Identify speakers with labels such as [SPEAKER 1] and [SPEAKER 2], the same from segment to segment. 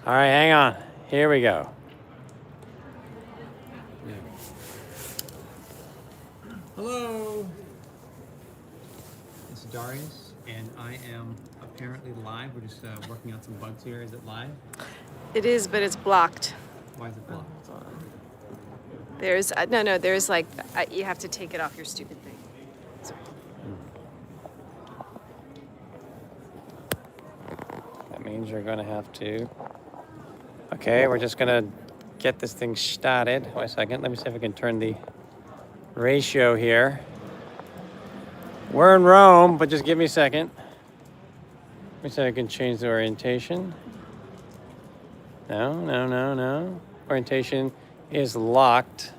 [SPEAKER 1] All right, hang on. Here we go.
[SPEAKER 2] Hello, it's Darius, and I am apparently live. We're just working out some bugs here. Is it live?
[SPEAKER 3] It is, but it's blocked.
[SPEAKER 2] Why is it blocked?
[SPEAKER 3] There's no. There's like you have to take it off your stupid thing.
[SPEAKER 1] That means you're going to have to. Okay, we're just going to get this thing started. Wait a second. Let me see if I can turn the ratio here. We're in Rome, but just give me a second. Let me see if I can change the orientation. No. Orientation is locked.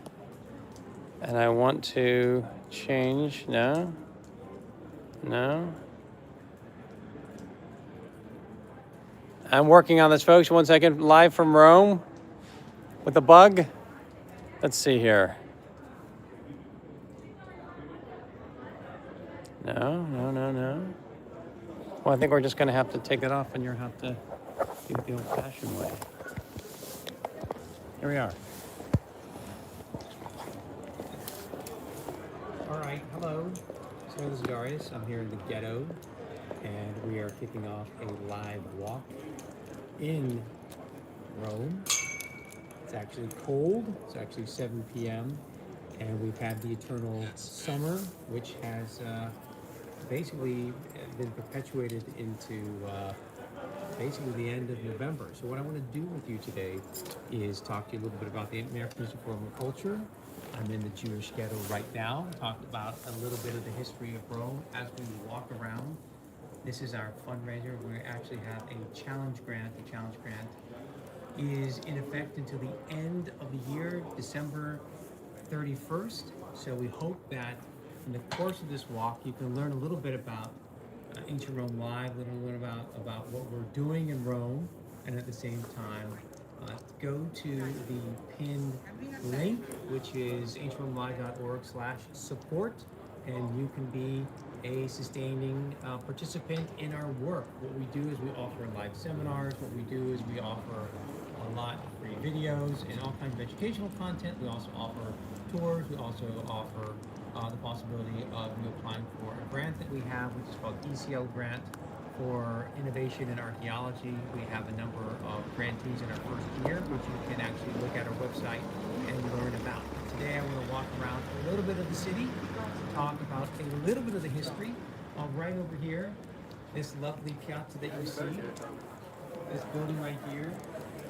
[SPEAKER 1] And I want to change. No. I'm working on this, folks. 1 second. Live from Rome with a bug. Let's see here. No. Well, I think we're just going to have to take it off, and you'll have to do it the old-fashioned way. Here we are.
[SPEAKER 2] All right, hello. So this is Darius. I'm here in the ghetto, and we are kicking off a live walk in Rome. It's actually cold. It's actually 7 p.m. and we've had the eternal summer, which has basically been perpetuated into basically the end of November. So what I want to do with you today is talk to you a little bit about the American Institute of Roman culture. I'm in the Jewish ghetto right now. Talk about a little bit of the history of Rome as we walk around. This is our fundraiser. We actually have a challenge grant. The challenge grant is in effect until the end of the year, December 31st. So we hope that in the course of this walk, you can learn a little bit about Ancient Rome Live, a little bit about what we're doing in Rome, and at the same time, go to the pinned link, which is ancientromelive.org/support, and you can be a sustaining participant in our work. What we do is we offer live seminars. What we do is we offer a lot of free videos and all kinds of educational content. We also offer tours. We also offer the possibility of you applying for a grant that we have, which is called ECL grant for innovation in archaeology. We have a number of grantees in our first year, which you can actually look at our website and learn about. Today I want to walk around a little bit of the city, talk about a little bit of the history. Right over here, this lovely piazza that you see, this building right here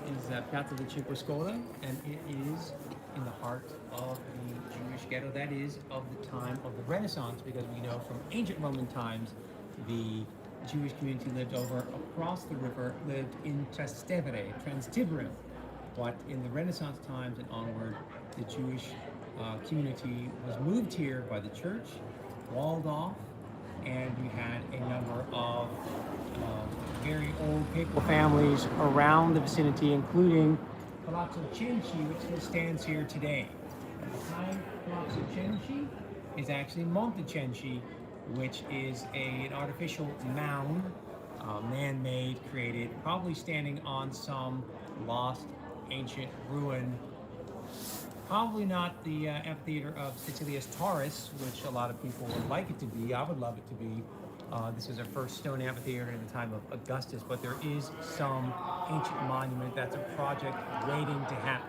[SPEAKER 2] is Piazza di Cinque Scola, and it is in the heart of the Jewish ghetto. That is of the time of the Renaissance, because we know from ancient Roman times, the Jewish community lived over across the river, lived in Transtiberim. But in the Renaissance times and onward, the Jewish community was moved here by the church, walled off, and we had a number of very old papal families around the vicinity, including Palazzo Cenci, which still stands here today. Behind Palazzo Cenci is actually Monte Cenci, which is an artificial mound, man-made, created, probably standing on some lost ancient ruin. Probably not the amphitheater of Sicilius Taurus, which a lot of people would like it to be. I would love it to be. This is our first stone amphitheater in the time of Augustus, but there is some ancient monument that's a project waiting to happen.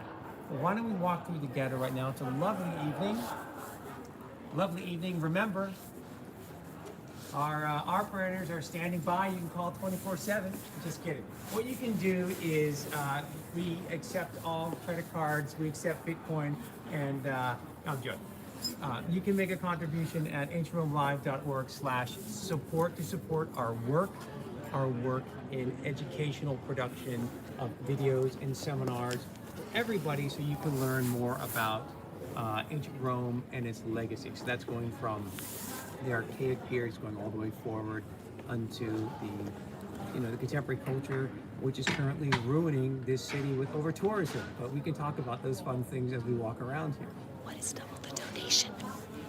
[SPEAKER 2] But why don't we walk through the ghetto right now? It's a lovely evening. Lovely evening. Remember, our operators are standing by. You can call 24/7. Just kidding. What you can do is we accept all credit cards. We accept Bitcoin, and I'm joking. You can make a contribution at ancientromelive.org/support to support our work in educational production of videos and seminars for everybody, so you can learn more about ancient Rome and its legacy. So that's going from the archaic periods going all the way forward unto the contemporary culture, which is currently ruining this city with over tourism. But we can talk about those fun things as we walk around here.
[SPEAKER 3] What is double the donation?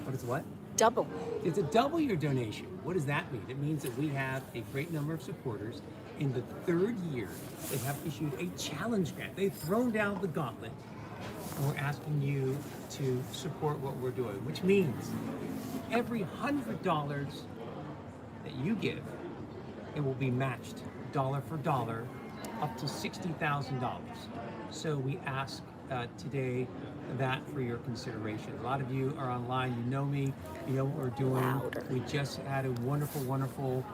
[SPEAKER 2] What is what?
[SPEAKER 3] Double.
[SPEAKER 2] It's a double your donation. What does that mean? It means that we have a great number of supporters In the third year, they have issued a challenge grant. They've thrown down the gauntlet, and we're asking you to support what we're doing, which means every $100 that you give, it will be matched dollar for dollar up to $60,000. So we ask today that for your consideration. A lot of you are online, you know me, you know what we're doing.
[SPEAKER 3] Louder.
[SPEAKER 2] We just had a wonderful, wonderful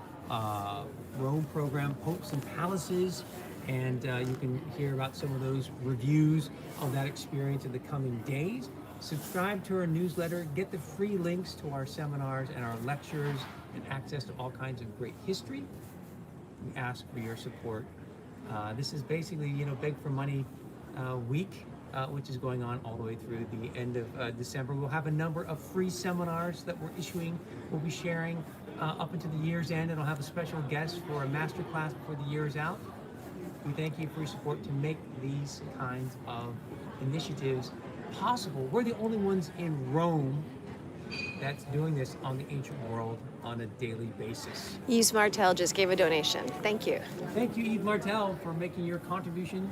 [SPEAKER 2] Rome program, Popes and Palaces, and you can hear about some of those reviews of that experience in the coming days. Subscribe to our newsletter, get the free links to our seminars and our lectures, and access to all kinds of great history. We ask for your support. This is basically, Beg for Money week, which is going on all the way through the end of December. We'll have a number of free seminars that we're issuing. We'll be sharing up until the year's end, and I'll have a special guest for a master class before the year is out. We thank you for your support to make these kinds of initiatives possible. We're the only ones in Rome that's doing this on the ancient world on a daily basis.
[SPEAKER 3] Yves Martel just gave a donation. Thank you.
[SPEAKER 2] Thank you, Yves Martel, for making your contribution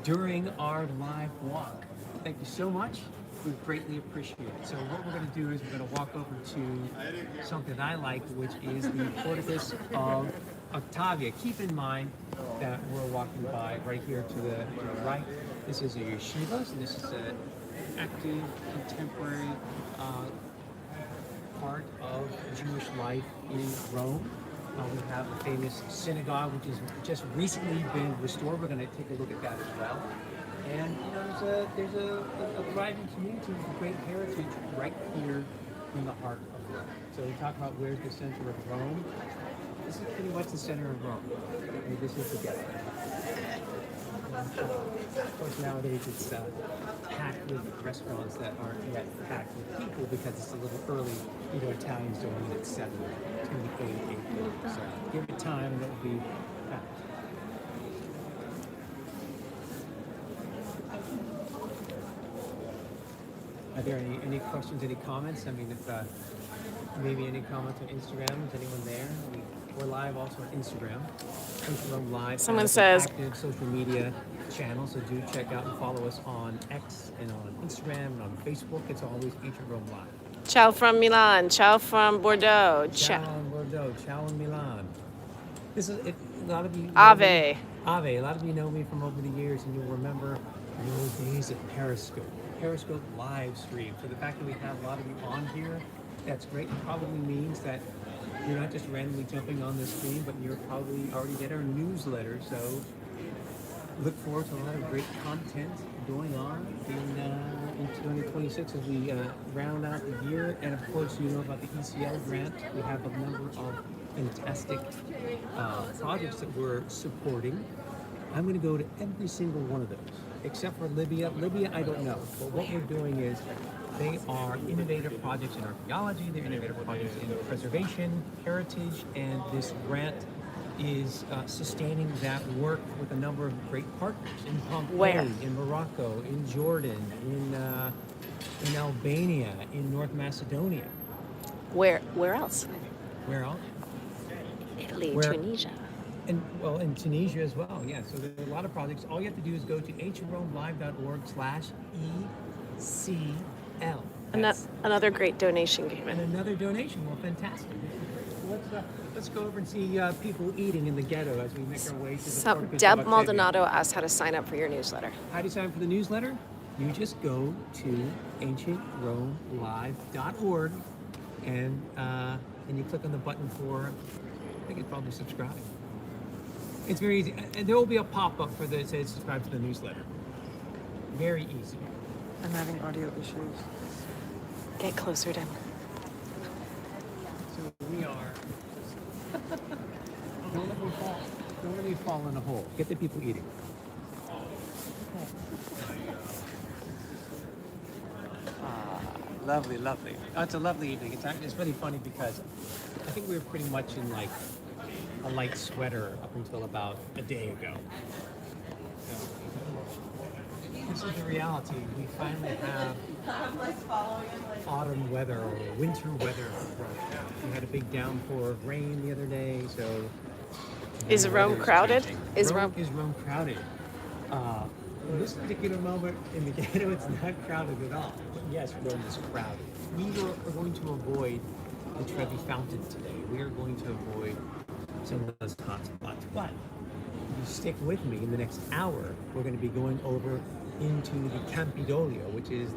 [SPEAKER 2] during our live walk. Thank you so much. We greatly appreciate it. So what we're going to do is we're going to walk over to something I like, which is the Portico of Octavia. Keep in mind that we're walking by right here to the right. This is a yeshiva, so this is an active, contemporary part of Jewish life in Rome. We have a famous synagogue, which has just recently been restored. We're going to take a look at that as well. And there's a thriving community with great heritage right here in the heart of Rome. So we talk about where's the center of Rome. This is pretty much the center of Rome. And this is the ghetto. Of course, nowadays it's packed with restaurants that aren't yet packed with people because it's a little early. Italians don't eat at 7, it's going to be 8, 8:30. So give it time and it'll be packed. Are there any questions, any comments? I mean, if maybe any comments on Instagram? Is anyone there? We're live also on Instagram. Instagram Live.
[SPEAKER 3] Someone
[SPEAKER 2] has an
[SPEAKER 3] says-
[SPEAKER 2] active social media channel, so do check out and follow us on X and on Instagram and on Facebook. It's always Ancient Rome Live.
[SPEAKER 3] Ciao from Milan. Ciao from Bordeaux.
[SPEAKER 2] Ciao
[SPEAKER 3] Ciao.
[SPEAKER 2] in Bordeaux. Ciao in Milan. This is a lot of you.
[SPEAKER 3] Ave.
[SPEAKER 2] Ave. A lot of you know me from over the years, and you'll remember the old days of Periscope. Periscope live stream. So the fact that we have a lot of you on here, that's great. It probably means that you're not just randomly jumping on the screen, but you're probably already get our newsletter. So look forward to a lot of great content going on in 2026 as we round out the year. And of course, you know about the ECL grant. We have a number of fantastic projects that we're supporting. I'm going to go to every single one of those, except for Libya. Libya, I don't know. But what we're doing is they are innovative projects in archaeology, they're innovative projects in preservation, heritage, and this grant is sustaining that work with a number of great partners in Pompeii,
[SPEAKER 3] Where?
[SPEAKER 2] in Morocco, in Jordan, in Albania, in North Macedonia.
[SPEAKER 3] Where else?
[SPEAKER 2] Where else?
[SPEAKER 3] Italy,
[SPEAKER 2] Where-
[SPEAKER 3] Tunisia.
[SPEAKER 2] And well, in Tunisia as well, yeah. So there are a lot of projects. All you have to do is go to ancientromelive.org/ECL.
[SPEAKER 3] Another great donation
[SPEAKER 2] And
[SPEAKER 3] given.
[SPEAKER 2] another donation. Well, fantastic. Let's go over and see people eating in the ghetto as we make our way to the Portico of
[SPEAKER 3] Deb
[SPEAKER 2] Octavia.
[SPEAKER 3] Maldonado asked how to sign up for your newsletter.
[SPEAKER 2] How do you sign up for the newsletter? You just go to ancientromelive.org and you click on the button for, I think it's probably subscribe. It's very easy. And there will be a pop-up for that says subscribe to the newsletter. Very easy.
[SPEAKER 4] I'm having audio issues.
[SPEAKER 3] Get closer, Deb.
[SPEAKER 2] So we are. Don't let me fall. Don't let me fall in a hole. Get the people eating. Lovely, lovely. Oh, it's a lovely evening. It's really funny because I think we were pretty much in like a light sweater up until about a day ago. So, this is the reality. We finally have autumn weather or winter weather. We had a big downpour of rain the other day, so
[SPEAKER 3] Is
[SPEAKER 2] the
[SPEAKER 3] Rome
[SPEAKER 2] weather is
[SPEAKER 3] crowded?
[SPEAKER 2] changing.
[SPEAKER 3] Is Rome?
[SPEAKER 2] Is Rome crowded? In this particular moment in the ghetto, it's not crowded at all. But yes, Rome is crowded. We are going to avoid the Trevi Fountain today. We are going to avoid some of those hot spots. But if you stick with me, in the next hour, we're going to be going over into the Campidoglio, which is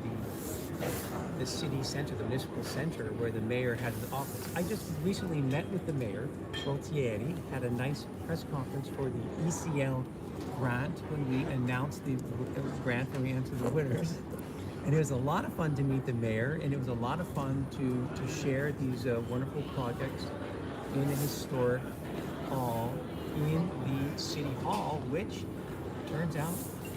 [SPEAKER 2] the city center, the municipal center, where the mayor has an office. I just recently met with the mayor, Gualtieri, had a nice press conference for the ECL grant when we announced the grant when we entered the winners. And it was a lot of fun to meet the mayor, and it was a lot of fun to share these wonderful projects in a historic hall in the city hall, which turns out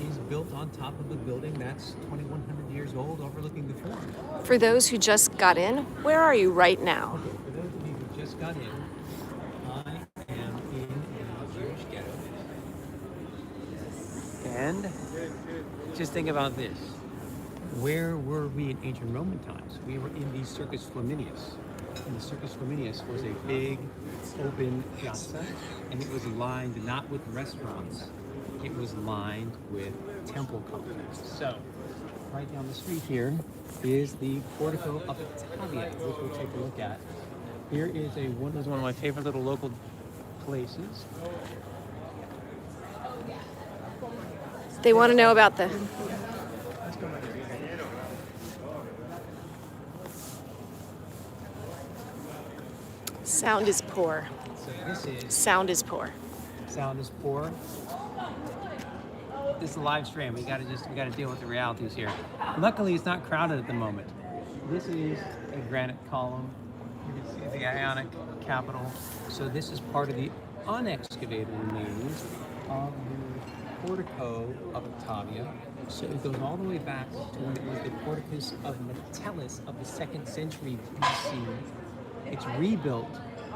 [SPEAKER 2] is built on top of a building that's 2,100 years old overlooking the forum.
[SPEAKER 3] For those who just got in, where are you right now?
[SPEAKER 2] Okay, for those of you who just got in, I am in a Jewish ghetto. And just think about this. Where were we in ancient Roman times? We were in the Circus Flaminius. And the Circus Flaminius was a big open piazza, and it was lined not with restaurants, it was lined with temple complexes. So, right down the street here is the Portico of Octavia, which we'll take a look at. Here is one of my favorite little local places.
[SPEAKER 3] They want to know about the. Sound is poor.
[SPEAKER 2] So this is
[SPEAKER 3] Sound is poor.
[SPEAKER 2] sound is poor. This is a live stream. We gotta deal with the realities here. Luckily, it's not crowded at the moment. This is a granite column. You can see the Ionic capital. So this is part of the unexcavated remains of the Portico of Octavia. So it goes all the way back to when it was the Porticus of Marcellus of the 2nd century BC. It's rebuilt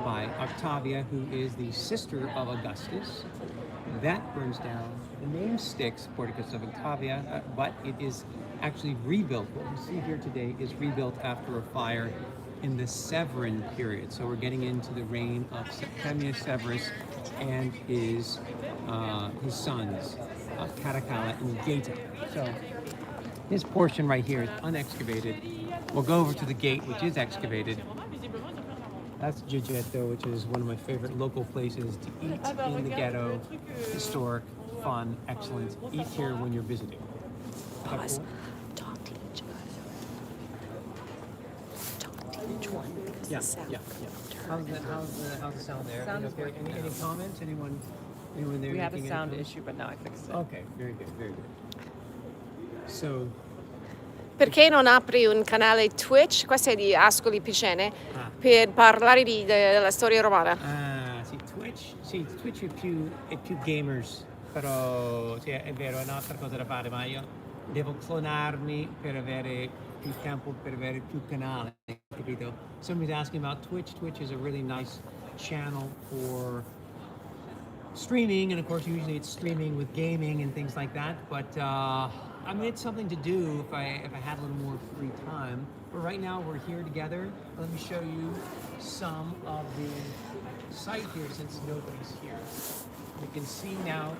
[SPEAKER 2] by Octavia, who is the sister of Augustus. That burns down. The name sticks, Porticus of Octavia, but it is actually rebuilt. What we see here today is rebuilt after a fire in the Severan period. So we're getting into the reign of Septimius Severus and his sons, Caracalla and Geta. So this portion right here is unexcavated. We'll go over to the gate, which is excavated. That's Ghetto, which is one of my favorite local places to eat in the ghetto. Historic, fun, excellent. Eat here when you're visiting. Is that
[SPEAKER 3] Pause.
[SPEAKER 2] cool?
[SPEAKER 3] Talk to each other. Talk to each one. Because
[SPEAKER 2] Yeah,
[SPEAKER 3] the sound
[SPEAKER 2] yeah,
[SPEAKER 3] comes
[SPEAKER 2] yeah.
[SPEAKER 3] turning.
[SPEAKER 2] How's the sound there?
[SPEAKER 4] Sound is
[SPEAKER 2] Okay?
[SPEAKER 4] working
[SPEAKER 2] Any
[SPEAKER 4] now.
[SPEAKER 2] comments? Anyone there?
[SPEAKER 4] We had a
[SPEAKER 2] making any
[SPEAKER 4] sound
[SPEAKER 2] comments?
[SPEAKER 4] issue, but now I fixed it.
[SPEAKER 2] Okay, very good, very good. So,
[SPEAKER 3] Perché non apri un canale Twitch? Questo è di Ascoli Picene
[SPEAKER 2] Ah.
[SPEAKER 3] per parlare della storia romana.
[SPEAKER 2] Twitch è più gamers, però sì, è vero, è un'altra cosa da fare, ma io devo clonarmi per avere più tempo, per avere più canale, capito? Somebody's asking about Twitch. Twitch is a really nice channel for streaming, and of course usually it's streaming with gaming and things like that, but I mean, it's something to do if I had a little more free time. But right now we're here together. Let me show you some of the site here since nobody's here. You can see now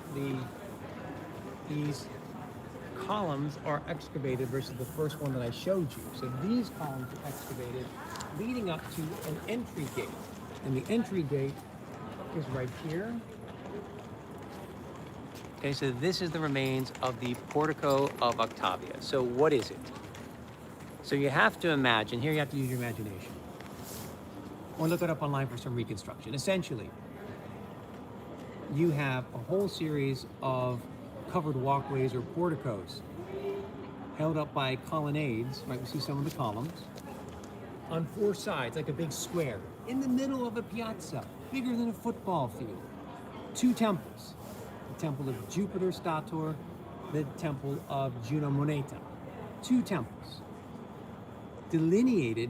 [SPEAKER 2] these columns are excavated versus the first one that I showed you. So these columns are excavated leading up to an entry gate. And the entry gate is right here. Okay, so this is the remains of the Portico of Octavia. So what is it? So you have to imagine, here you have to use your imagination. Or look it up online for some reconstruction. Essentially, you have a whole series of covered walkways or porticos held up by colonnades, right? We see some of the columns on four sides, like a big square, in the middle of a piazza, bigger than a football field. Two temples. The temple of Jupiter Stator, the temple of Juno Moneta. Two temples delineated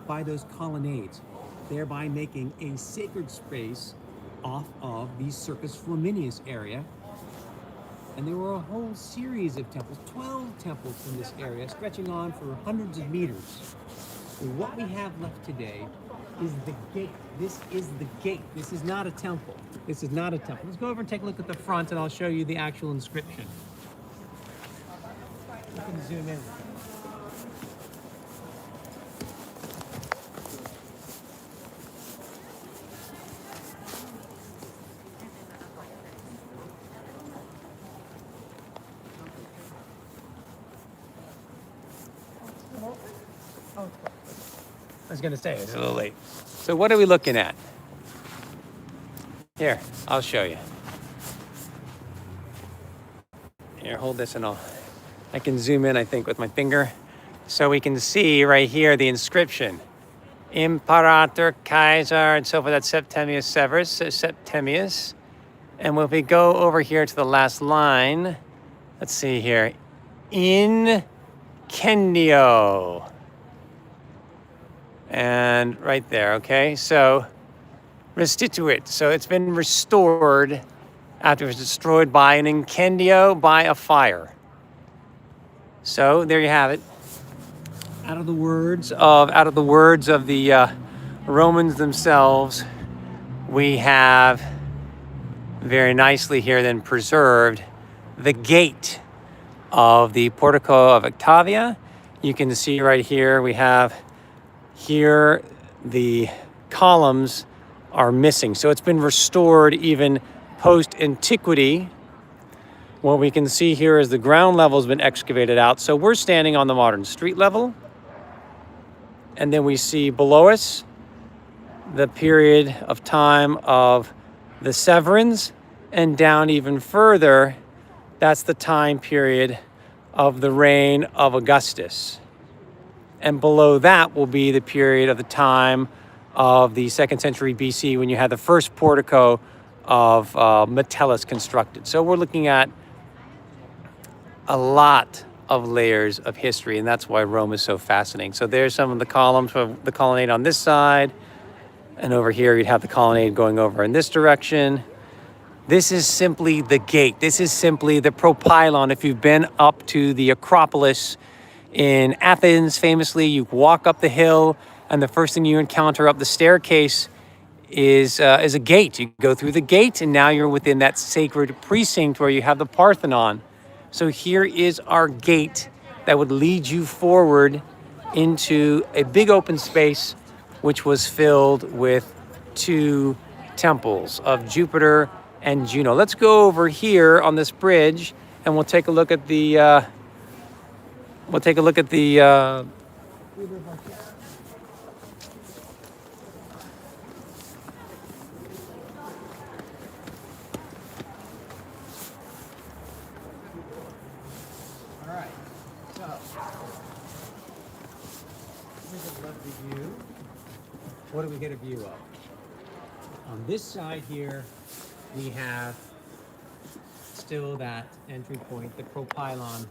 [SPEAKER 2] by those colonnades, thereby making a sacred space off of the Circus Flaminius area. And there were a whole series of temples, 12 temples in this area, stretching on for hundreds of meters. And what we have left today is the gate. This is the gate. This is not a temple. This is not a temple. Let's go over and take a look at the front, and I'll show you the actual inscription. You can zoom in. I was gonna say, it's a little late.
[SPEAKER 1] So what are we looking at? Here, I'll show you. Here, hold this and I can zoom in, I think, with my finger. So we can see right here the inscription. Imperator, Kaiser, and so forth. That's Septimius Severus, Septimius. And when we go over here to the last line, let's see here. Incendio. And right there, okay? So, restituit. So it's been restored after it was destroyed by an incendio, by a fire. So there you have it. Out of the words of the Romans themselves, we have very nicely here then preserved the gate of the Portico of Octavia. You can see right here we have here the columns are missing. So it's been restored even post-antiquity. What we can see here is the ground level has been excavated out. So we're standing on the modern street level. And then we see below us the period of time of the Severans, and down even further, that's the time period of the reign of Augustus. And below that will be the period of the time of the 2nd century BC, when you had the first portico of Marcellus constructed. So we're looking at a lot of layers of history, and that's why Rome is so fascinating. So there's some of the columns of the colonnade on this side, and over here you'd have the colonnade going over in this direction. This is simply the gate. This is simply the propylon. If you've been up to the Acropolis in Athens, famously, you walk up the hill, and the first thing you encounter up the staircase is a gate. You go through the gate, and now you're within that sacred precinct where you have the Parthenon. So here is our gate that would lead you forward into a big open space, which was filled with 2 temples of Jupiter and Juno. Let's go over here on this bridge, and we'll take a look at the
[SPEAKER 2] All right, so here's a lovely view. What do we get a view of? On this side here, we have still that entry point, the propylon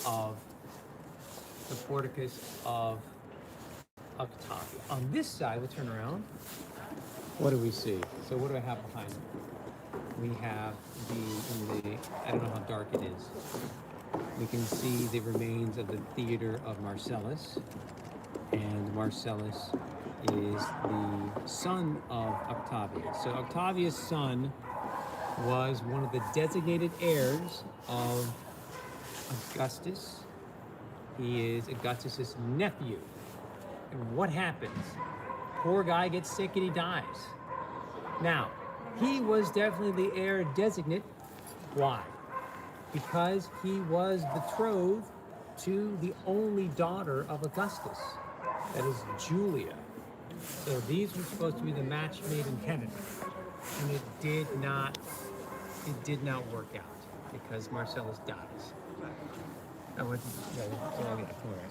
[SPEAKER 2] of the Porticus of Octavia. On this side, we'll turn around. What do we see? So what do I have behind me? We have I don't know how dark it is. We can see the remains of the theater of Marcellus. And Marcellus is the son of Octavia. So Octavia's son was one of the designated heirs of Augustus. He is Augustus's nephew. And what happens? Poor guy gets sick and he dies. Now, he was definitely the heir designate. Why? Because he was betrothed to the only daughter of Augustus, that is Julia. So these were supposed to be the match made in heaven, and it did not work out because Marcellus dies.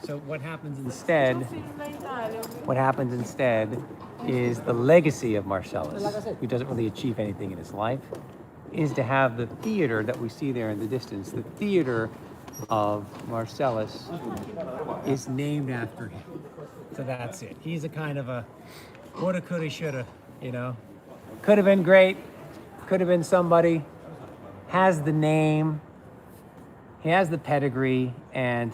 [SPEAKER 2] So what happens instead is the legacy of Marcellus, who doesn't really achieve anything in his life, is to have the theater that we see there in the distance. The theater of Marcellus is named after him. So that's it. He's a kind of a woulda, coulda, shoulda, you know. Could have been great, could have been somebody, has the name, he has the pedigree, and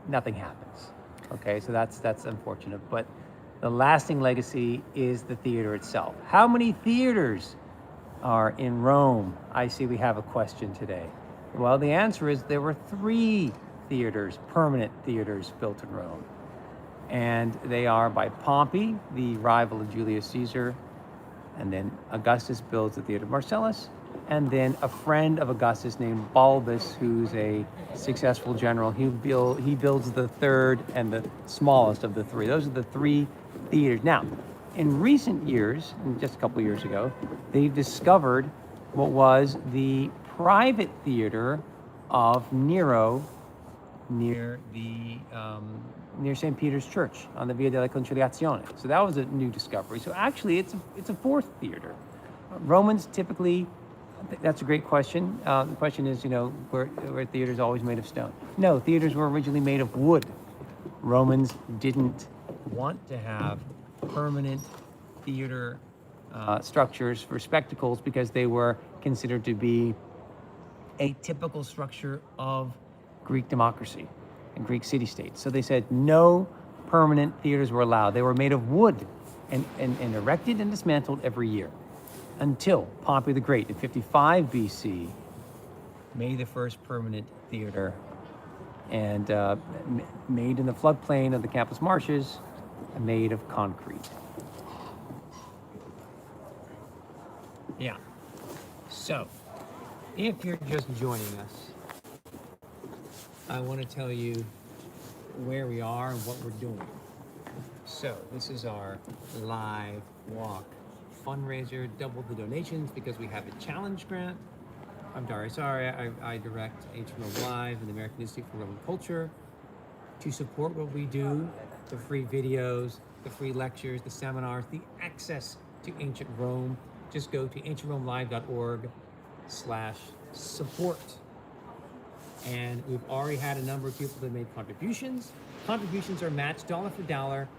[SPEAKER 2] nothing happens. Okay, so that's unfortunate. But
[SPEAKER 1] The lasting legacy is the theater itself. How many theaters are in Rome? I see we have a question today. Well, the answer is there were 3 theaters, permanent theaters built in Rome. And they are by Pompey, the rival of Julius Caesar, and then Augustus builds the Theater of Marcellus, and then a friend of Augustus named Balbus, who's a successful general, he builds the third and the smallest of the 3. Those are the 3 theaters. Now, in recent years, just a couple of years ago, they've discovered what was the private theater of Nero near St. Peter's Church on the Via della Conciliazione. So that was a new discovery. So actually, it's a 4th theater. Romans typically, that's a great question. The question is, were theaters always made of stone? No, theaters were originally made of wood. Romans didn't want to have permanent theater structures for spectacles because they were considered to be a typical structure of Greek democracy and Greek city-states. So they said no permanent theaters were allowed. They were made of wood and erected and dismantled every year until Pompey the Great in 55 BC made the first permanent theater and made in the floodplain of the Campus Marshes, made of concrete. Yeah. So, if you're just joining us, I want to tell you where we are and what we're doing. So, this is our live walk fundraiser, double the donations because we have a challenge grant. I'm Darius Aria. I direct Ancient Rome Live and the American Institute for Roman Culture. To support what we do, the free videos, the free lectures, the seminars, the access to Ancient Rome, just go to ancientromelive.org/support. And we've already had a number of people that made contributions. Contributions are matched dollar for dollar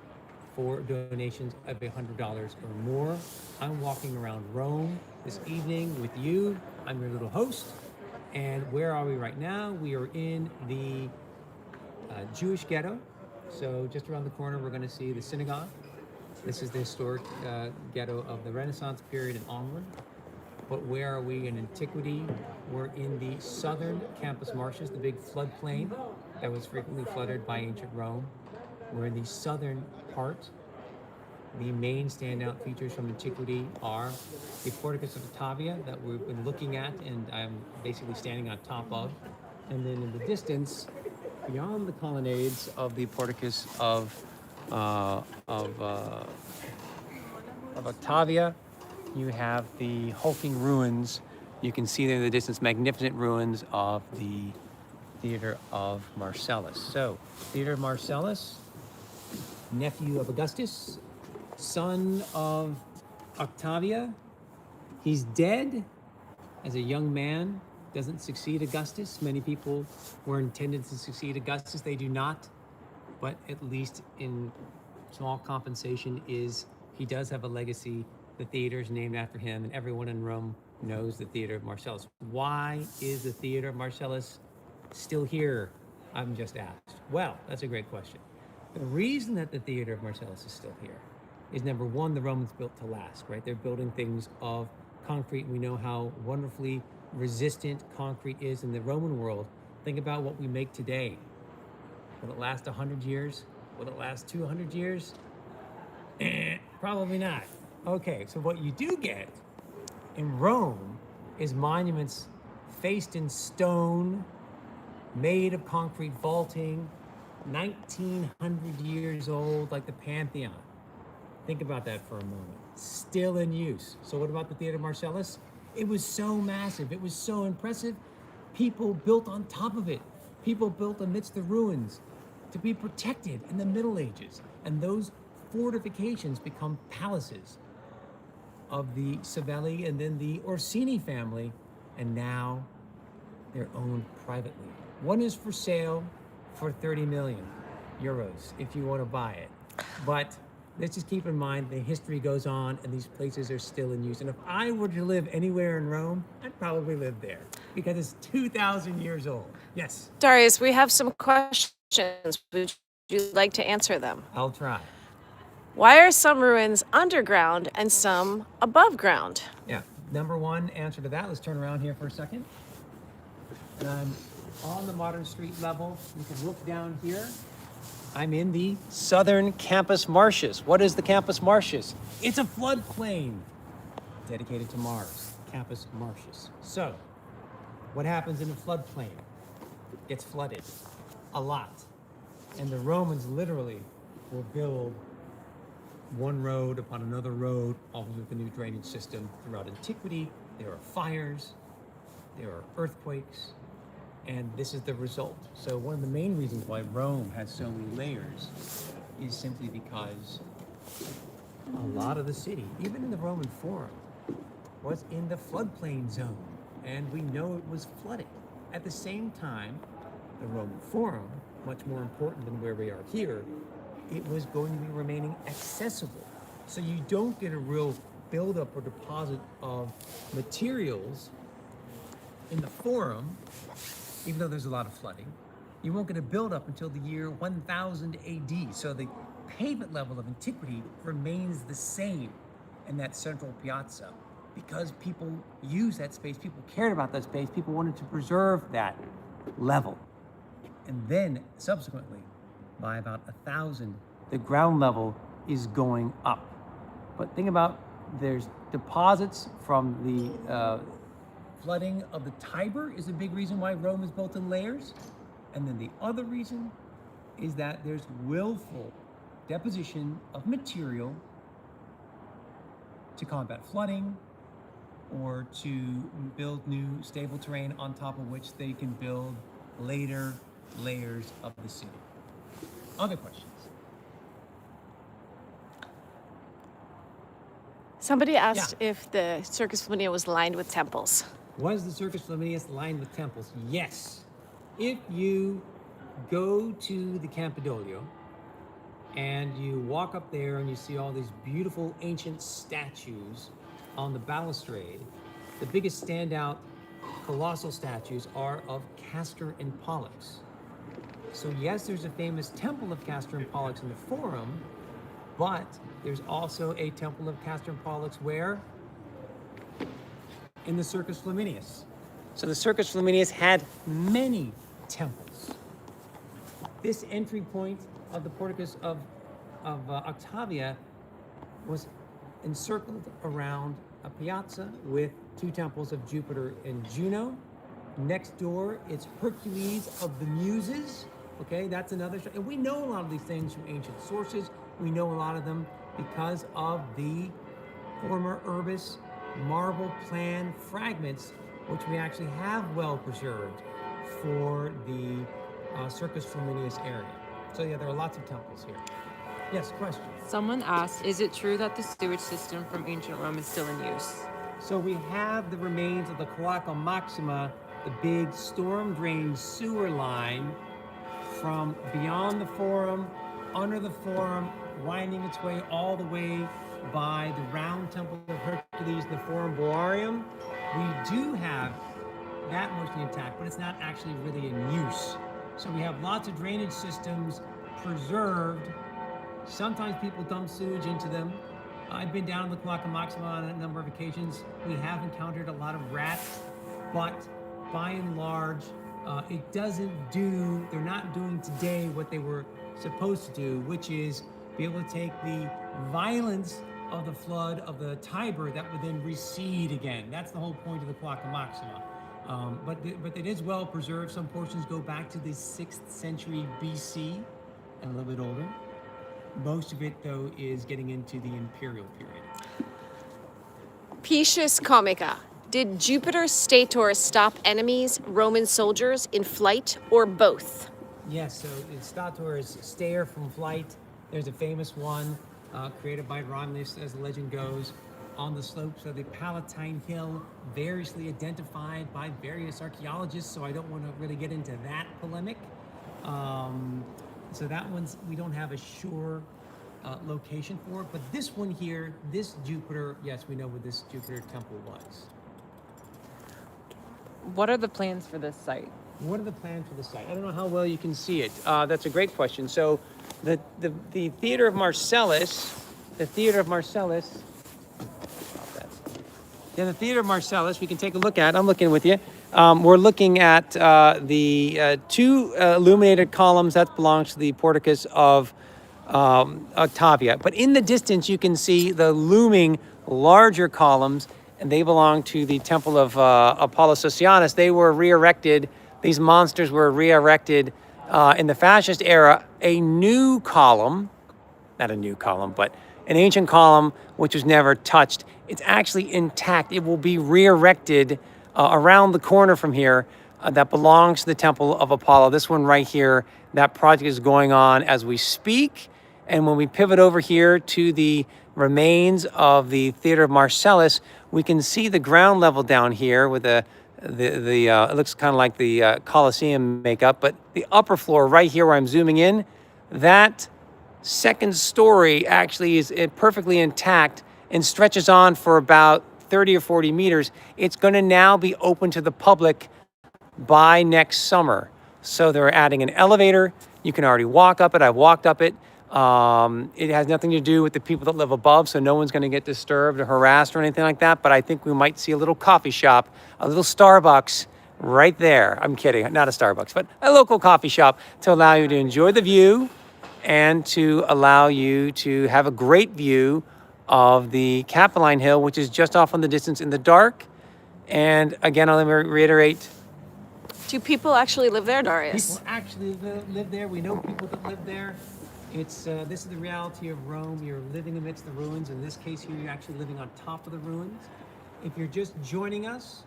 [SPEAKER 1] for donations of $100 or more. I'm walking around Rome this evening with you. I'm your little host. And where are we right now? We are in the Jewish ghetto. So just around the corner, we're going to see the synagogue. This is the historic ghetto of the Renaissance period and onward. But where are we in antiquity? We're in the southern Campus Marshes, the big floodplain that was frequently flooded by ancient Rome. We're in the southern part. The main standout features from antiquity are the Portico of Octavia that we've been looking at, and I'm basically standing on top of. And then in the distance, beyond the colonnades of the Porticus of Octavia, you have the hulking ruins. You can see there in the distance magnificent ruins of the Theater of Marcellus. So, Theater of Marcellus, nephew of Augustus, son of Octavia. He's dead as a young man, doesn't succeed Augustus. Many people were intended to succeed Augustus. They do not, but at least in small compensation is he does have a legacy. The theater is named after him, and everyone in Rome knows the Theater of Marcellus. Why is the Theater of Marcellus still here? I'm just asked. Well, that's a great question. The reason that the Theater of Marcellus is still here is number one, the Romans built to last, right? They're building things of concrete. We know how wonderfully resistant concrete is in the Roman world. Think about what we make today. Will it last 100 years? Will it last 200 years? Probably not. Okay, so what you do get in Rome is monuments faced in stone, made of concrete vaulting, 1,900 years old, like the Pantheon. Think about that for a moment. Still in use. So what about the Theater of Marcellus? It was so massive. It was so impressive. People built on top of it. People built amidst the ruins to be protected in the Middle Ages. And those fortifications become palaces of the Savelli and then the Orsini family. And now they're owned privately. One is for sale for 30 million euros if you want to buy it. But let's just keep in mind the history goes on and these places are still in use. And if I were to live anywhere in Rome, I'd probably live there because it's 2,000 years old. Yes?
[SPEAKER 3] Darius, we have some questions. Would you like to answer them?
[SPEAKER 1] I'll try.
[SPEAKER 3] Why are some ruins underground and some above ground?
[SPEAKER 2] Yeah, number one answer to that, let's turn around here for a second. And I'm on the modern street level. You can look down here. I'm in the southern campus marshes. What is the campus marshes? It's a floodplain dedicated to Mars, campus marshes. So, what happens in a floodplain? It gets flooded a lot. And the Romans literally will build one road upon another road, always with a new drainage system. Throughout antiquity, there are fires, there are earthquakes, and this is the result. So one of the main reasons why Rome has so many layers is simply because a lot of the city, even in the Roman Forum, was in the floodplain zone, and we know it was flooded. At the same time, the Roman Forum, much more important than where we are here, it was going to be remaining accessible. So you don't get a real buildup or deposit of materials in the Forum, even though there's a lot of flooding. You won't get a buildup until the year 1000 AD. So the pavement level of antiquity remains the same in that central piazza because people used that space, people cared about that space, people wanted to preserve that level. And then subsequently, by about 1000, the ground level is going up. But think about, there's deposits from the flooding of the Tiber is a big reason why Rome is built in layers. And then the other reason is that there's willful deposition of material to combat flooding or to build new stable terrain on top of which they can build later layers of the city. Other questions?
[SPEAKER 3] Somebody asked if the Circus Flaminio was lined with temples.
[SPEAKER 2] Was the Circus Flaminius lined with temples? Yes. If you go to the Campidoglio and you walk up there and you see all these beautiful ancient statues on the balustrade, the biggest standout colossal statues are of Castor and Pollux. So yes, there's a famous temple of Castor and Pollux in the Forum, but there's also a temple of Castor and Pollux where? In the Circus Flaminius. So the Circus Flaminius had many temples. This entry point of the Portico of Octavia was encircled around a piazza with two temples of Jupiter and Juno. Next door, it's Hercules of the Muses. Okay, that's another. And we know a lot of these things from ancient sources. We know a lot of them because of the former Urbis marble plan fragments, which we actually have well preserved for the Circus Flaminius area. So yeah, there are lots of temples here. Yes, question.
[SPEAKER 4] Someone asked, is it true that the sewage system from ancient Rome is still in use?
[SPEAKER 2] So we have the remains of the Cloaca Maxima, the big storm drain sewer line from beyond the Forum, under the Forum, winding its way all the way by the round temple of Hercules, the Forum Boarium. We do have that mostly intact, but it's not actually really in use. So we have lots of drainage systems preserved. Sometimes people dump sewage into them. I've been down in the Cloaca Maxima on a number of occasions. We have encountered a lot of rats, but by and large, they're not doing today what they were supposed to do, which is be able to take the violence of the flood of the Tiber that would then recede again. That's the whole point of the Cloaca Maxima. But it is well preserved. Some portions go back to the 6th century BC and a little bit older. Most of it, though, is getting into the imperial period.
[SPEAKER 3] Piscis Comica. Did Jupiter Stator stop enemies, Roman soldiers, in flight, or both?
[SPEAKER 2] Yes, so Stator is stare from flight. There's a famous one created by Romulus, as the legend goes, on the slopes of the Palatine Hill, variously identified by various archaeologists, so I don't want to really get into that polemic. So that one's, we don't have a sure location for it, but this one here, this Jupiter, yes, we know what this Jupiter temple was.
[SPEAKER 4] What are the plans for this site?
[SPEAKER 2] What are the plans for the site? I don't know how well you can see it. That's a great question. So the theater of Marcellus
[SPEAKER 1] the Theater of Marcellus. Yeah, the Theater of Marcellus, we can take a look at. I'm looking with you. We're looking at the two illuminated columns that belongs to the Porticus of Octavia. But in the distance, you can see the looming larger columns, and they belong to the Temple of Apollo Socianus. They were re-erected. These monsters were re-erected in the fascist era. A new column, not a new column, but an ancient column which was never touched. It's actually intact. It will be re-erected around the corner from here that belongs to the Temple of Apollo. This one right here, that project is going on as we speak. And when we pivot over here to the remains of the Theater of Marcellus, we can see the ground level down here with it looks kind of like the Colosseum makeup, but the upper floor right here where I'm zooming in, that second story actually is perfectly intact and stretches on for about 30 or 40 meters. It's going to now be open to the public by next summer. So they're adding an elevator. You can already walk up it. I've walked up it. It has nothing to do with the people that live above, so no one's going to get disturbed or harassed or anything like that. But I think we might see a little coffee shop, a little Starbucks right there. I'm kidding, not a Starbucks, but a local coffee shop to allow you to enjoy the view and to allow you to have a great view of the Capitoline Hill, which is just off in the distance in the dark. And again, I'll reiterate.
[SPEAKER 3] Do people actually live there, Darius?
[SPEAKER 2] People actually live there. We know people that live there. It's this is the reality of Rome. You're living amidst the ruins. In this case here, you're actually living on top of the ruins. If you're just joining us,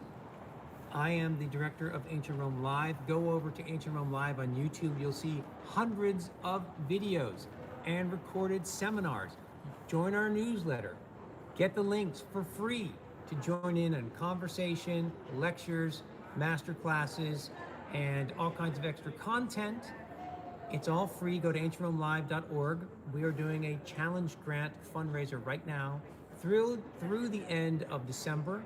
[SPEAKER 2] I am the director of Ancient Rome Live. Go over to Ancient Rome Live on YouTube. You'll see hundreds of videos and recorded seminars. Join our newsletter. Get the links for free to join in on conversation, lectures, master classes, and all kinds of extra content. It's all free. Go to ancientromelive.org. We are doing a challenge grant fundraiser right now through the end of December.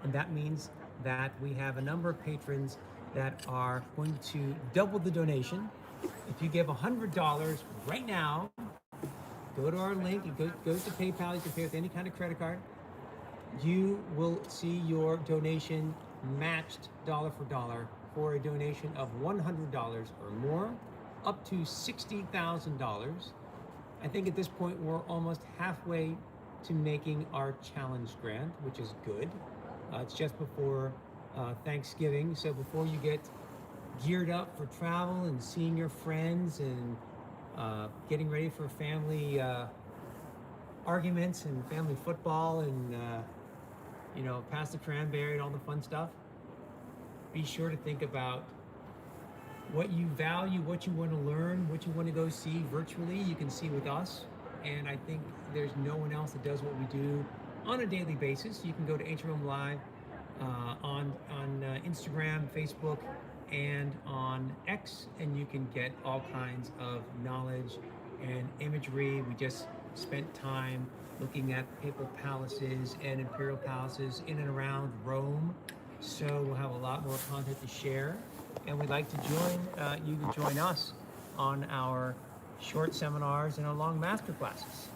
[SPEAKER 2] And that means that we have a number of patrons that are going to double the donation. If you give $100 right now, go to our link. It goes to PayPal. You can pay with any kind of credit card. You will see your donation matched dollar for dollar for a donation of $100 or more, up to $60,000. I think at this point we're almost halfway to making our challenge grant, which is good. It's just before Thanksgiving, so before you get geared up for travel and seeing your friends and getting ready for family arguments and family football and pass the cranberry and all the fun stuff, be sure to think about what you value, what you want to learn, what you want to go see virtually. You can see with us, and I think there's no one else that does what we do on a daily basis. You can go to Ancient Rome Live on Instagram, Facebook, and on X, and you can get all kinds of knowledge and imagery. We just spent time looking at papal palaces and imperial palaces in and around Rome, so we'll have a lot more content to share. And we'd like to you to join us on our short seminars and our long master classes.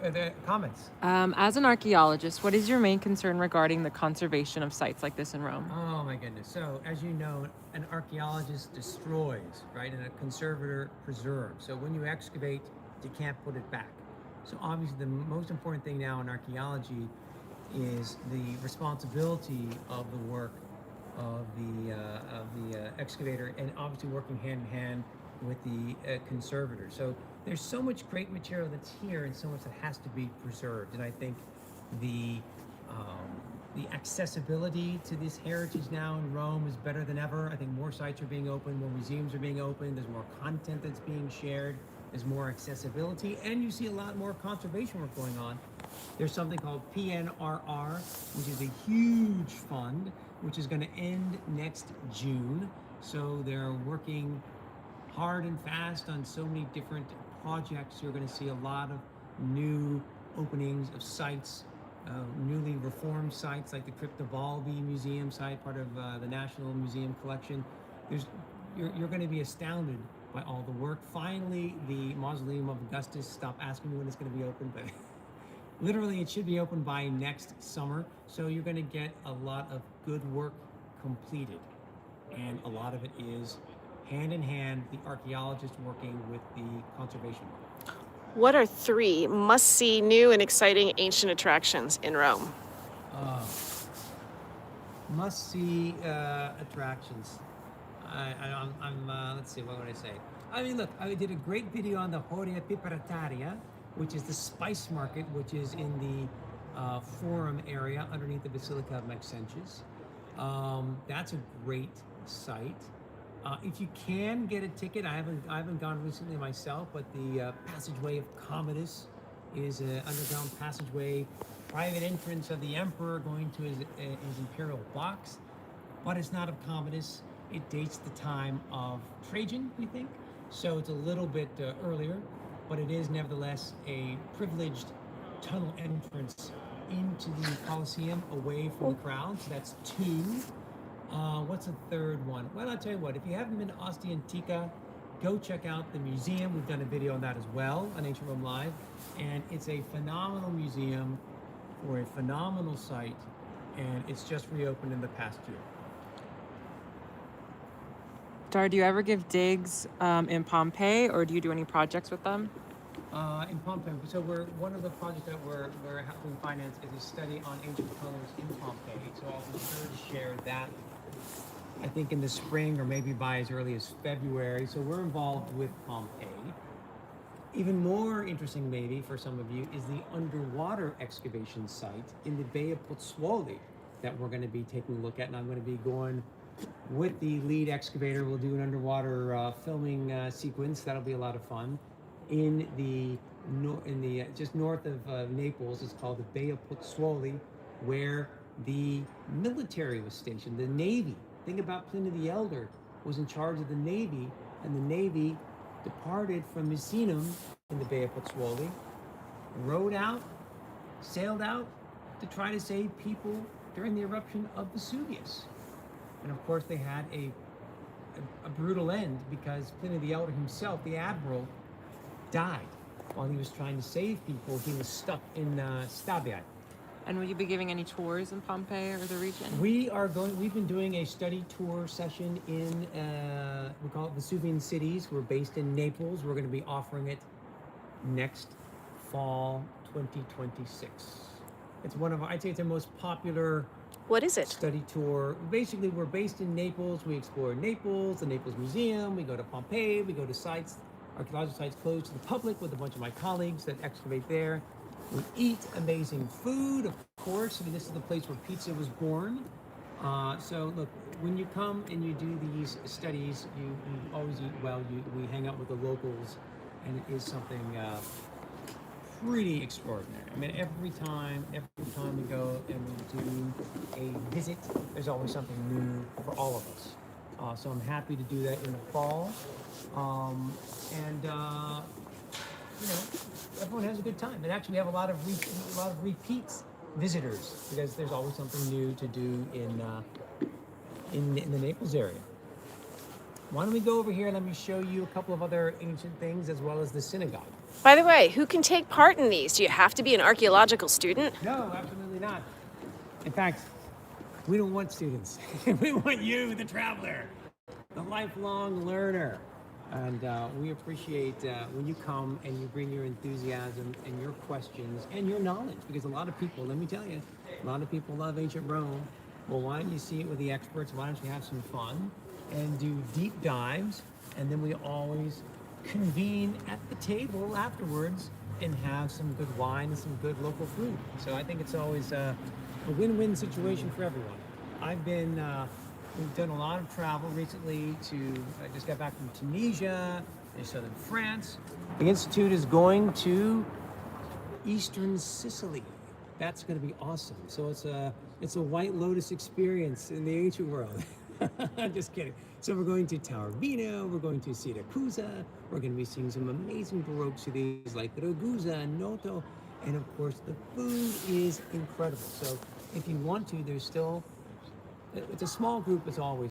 [SPEAKER 2] Are there comments?
[SPEAKER 4] As an archaeologist, what is your main concern regarding the conservation of sites like this in Rome?
[SPEAKER 2] Oh my goodness. So as you know, an archaeologist destroys, right? And a conservator preserves. So when you excavate, you can't put it back. So obviously the most important thing now in archaeology is the responsibility of the work of the excavator, and obviously working hand in hand with the conservator. So there's so much great material that's here and so much that has to be preserved. And I think the accessibility to this heritage now in Rome is better than ever. I think more sites are being opened, more museums are being opened, there's more content that's being shared, there's more accessibility, and you see a lot more conservation work going on. There's something called PNRR, which is a huge fund, which is going to end next June. So they're working hard and fast on so many different projects. You're going to see a lot of new openings of sites, newly reformed sites like the Cryptobalbi Museum site, part of the National Museum collection. You're going to be astounded by all the work. Finally, the Mausoleum of Augustus, stop asking me when it's going to be open, but literally it should be open by next summer. So you're going to get a lot of good work completed. And a lot of it is hand in hand, the archaeologist working with the conservation work.
[SPEAKER 3] What are 3 must-see new and exciting ancient attractions in Rome?
[SPEAKER 2] Must-see attractions. Let's see, what would I say? I mean, look, I did a great video on the Horia Piperataria, which is the spice market, which is in the Forum area underneath the Basilica of Maxentius. That's a great site. If you can get a ticket, I haven't gone recently myself, but the passageway of Commodus is an underground passageway, private entrance of the emperor going to his imperial box, but it's not of Commodus. It dates the time of Trajan, we think, so it's a little bit earlier, but it is nevertheless a privileged tunnel entrance into the Colosseum away from the crowd. So that's 2. What's the third one? Well, I'll tell you what, if you haven't been to Ostia Antica, go check out the museum. We've done a video on that as well on Ancient Rome Live. And it's a phenomenal museum for a phenomenal site. And it's just reopened in the past year.
[SPEAKER 4] Dar, do you ever give digs in Pompeii, or do you do any projects with them?
[SPEAKER 2] In Pompeii. So one of the projects that we're helping finance is a study on ancient colors in Pompeii. So I'll be sure to share that, I think in the spring or maybe by as early as February. So we're involved with Pompeii. Even more interesting maybe for some of you is the underwater excavation site in the Bay of Pozzuoli that we're going to be taking a look at. And I'm going to be going with the lead excavator. We'll do an underwater filming sequence. That'll be a lot of fun. In the just north of Naples, it's called the Bay of Pozzuoli, where the military was stationed, the Navy. Think about Pliny the Elder was in charge of the Navy, and the Navy departed from Misenum in the Bay of Pozzuoli, rowed out, sailed out to try to save people during the eruption of Vesuvius. And of course, they had a brutal end because Pliny the Elder himself, the admiral, died while he was trying to save people. He was stuck in Stabiae.
[SPEAKER 4] And will you be giving any tours in Pompeii or the region?
[SPEAKER 2] We've been doing a study tour session in, we call it Vesuvian Cities. We're based in Naples. We're going to be offering it next fall, 2026. It's I'd say it's our most popular.
[SPEAKER 3] What is it?
[SPEAKER 2] Study tour. Basically, we're based in Naples. We explore Naples, the Naples Museum. We go to Pompeii. We go to sites, archaeological sites closed to the public with a bunch of my colleagues that excavate there. We eat amazing food, of course. I mean, this is the place where pizza was born. So look, when you come and you do these studies, you always eat well. We hang out with the locals, and it is something pretty extraordinary. I mean, every time we go and we do a visit, there's always something new for all of us. So I'm happy to do that in the fall. Everyone has a good time. And actually, we have a lot of repeat visitors because there's always something new to do in the Naples area. Why don't we go over here and let me show you a couple of other ancient things as well as the synagogue.
[SPEAKER 3] By the way, who can take part in these? Do you have to be an archaeological student?
[SPEAKER 2] No, absolutely not. In fact, we don't want students. We want you, the traveler, the lifelong learner. And we appreciate when you come and you bring your enthusiasm and your questions and your knowledge, because a lot of people, let me tell you, a lot of people love ancient Rome. Well, why don't you see it with the experts? Why don't you have some fun and do deep dives? And then we always convene at the table afterwards and have some good wine and some good local food. So I think it's always a win-win situation for everyone. We've done a lot of travel recently I just got back from Tunisia and southern France. The Institute is going to eastern Sicily. That's going to be awesome. So it's a White Lotus experience in the ancient world. I'm just kidding. So we're going to Taormina, we're going to Siracusa, we're going to be seeing some amazing Baroque cities like Ragusa and Noto, and of course the food is incredible. So if you want to, it's a small group as always.